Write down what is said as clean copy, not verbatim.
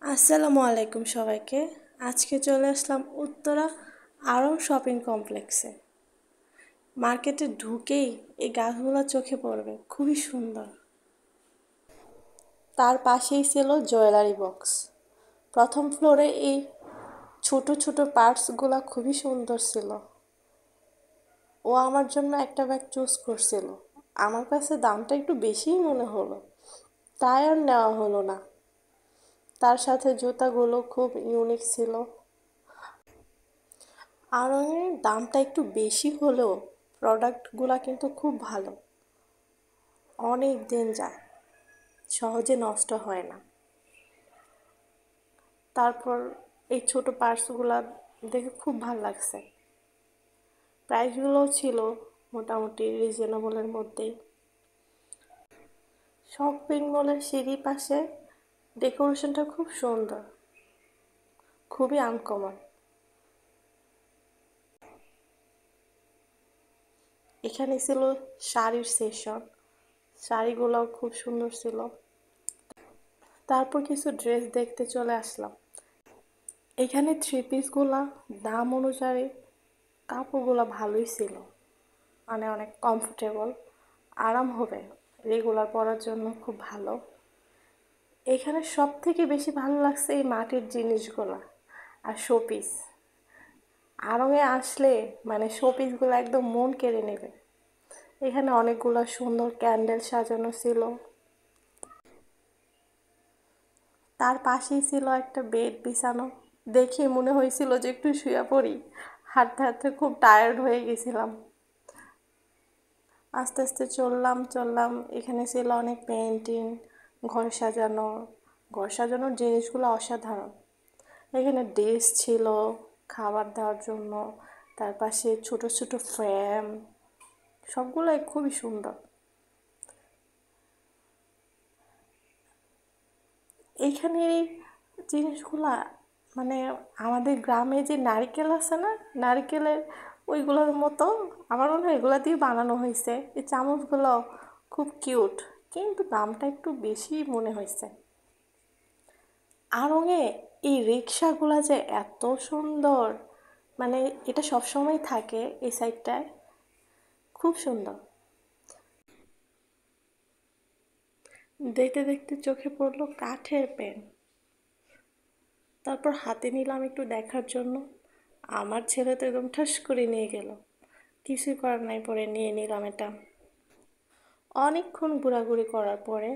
আসসালামু আলাইকুম সবাইকে। আজকে চলে আসলাম উত্তরা আরং শপিং কমপ্লেক্সে। মার্কেটে ঢুকেই এই গাছগুলো চোখে পড়বে, খুবই সুন্দর। তার পাশেই ছিল জুয়েলারি বক্স। প্রথম ফ্লোরে এই ছোট ছোট পার্টসগুলো খুবই সুন্দর ছিল। ও আমার জন্য একটা ব্যাগ চুজ করছিল। আমার কাছে দামটা একটু বেশিই মনে হলো, তাই আর নেওয়া হলো না। তার সাথে জুতাগুলো খুব ইউনিক ছিল। আড়ংয়ের দামটা একটু বেশি হলেও প্রোডাক্টগুলো কিন্তু খুব ভালো, অনেক দিন যায়, সহজে নষ্ট হয় না। তারপর এই ছোট পার্সগুলো দেখে খুব ভালো লাগছে। প্রাইসগুলোও ছিল মোটামুটি রিজনেবলের মধ্যেই। শপিং মলের সিঁড়ি পাশে ডেকোরেশনটা খুব সুন্দর, খুবই আনকমন। এখানে ছিল শাড়ির সেশন, শাড়িগুলোও খুব সুন্দর ছিল। তারপর কিছু ড্রেস দেখতে চলে আসলাম। এখানে থ্রি পিসগুলা দাম অনুযায়ী কাপড়গুলো ভালোই ছিল, মানে অনেক কমফোর্টেবল, আরাম হবে, রেগুলার পরার জন্য খুব ভালো। এখানে সব থেকে বেশি ভালো লাগছে এই মাটির জিনিসগুলা আর শোপিস। আড়ংয়ে আসলে মানে শোপিসগুলো একদম মন কেড়ে নেবে। এখানে অনেকগুলো সুন্দর ক্যান্ডেল সাজানো ছিল। তার পাশেই ছিল একটা বেড বিছানো। দেখে মনে হয়েছিল যে একটু শুয়ে পড়ি, হাঁটতে হাঁটতে খুব টায়ার্ড হয়ে গেছিলাম। আস্তে আস্তে চললাম চললাম, এখানে ছিল অনেক পেন্টিং, ঘর সাজানো। ঘর সাজানোর জিনিসগুলো অসাধারণ। এখানে ডিশ ছিল খাবার দেওয়ার জন্য, তার পাশে ছোট ছোট ফ্রেম, সবগুলোই খুবই সুন্দর। এইখানে এই জিনিসগুলা মানে আমাদের গ্রামে যে নারিকেল আছে না, নারিকেলের ওইগুলোর মতো আমার মনে হয় এগুলা দিয়ে বানানো হয়েছে। এই চামচগুলো খুব কিউট, কিন্তু দামটা একটু বেশি মনে হয়েছে। আড়ংয়ে এই রিক্সাগুলা যে এত সুন্দর, মানে এটা সবসময় থাকে এই সাইডটায়, খুব সুন্দর। দেখতে দেখতে চোখে পড়লো কাঠের পেন। তারপর হাতে নিলাম একটু দেখার জন্য। আমার ছেলে তো একদম ঠাস করে নিয়ে গেল, কিছুই করার নাই, পরে নিয়ে নিলাম এটা। অনেকক্ষণ ঘোরাঘুরি করার পরে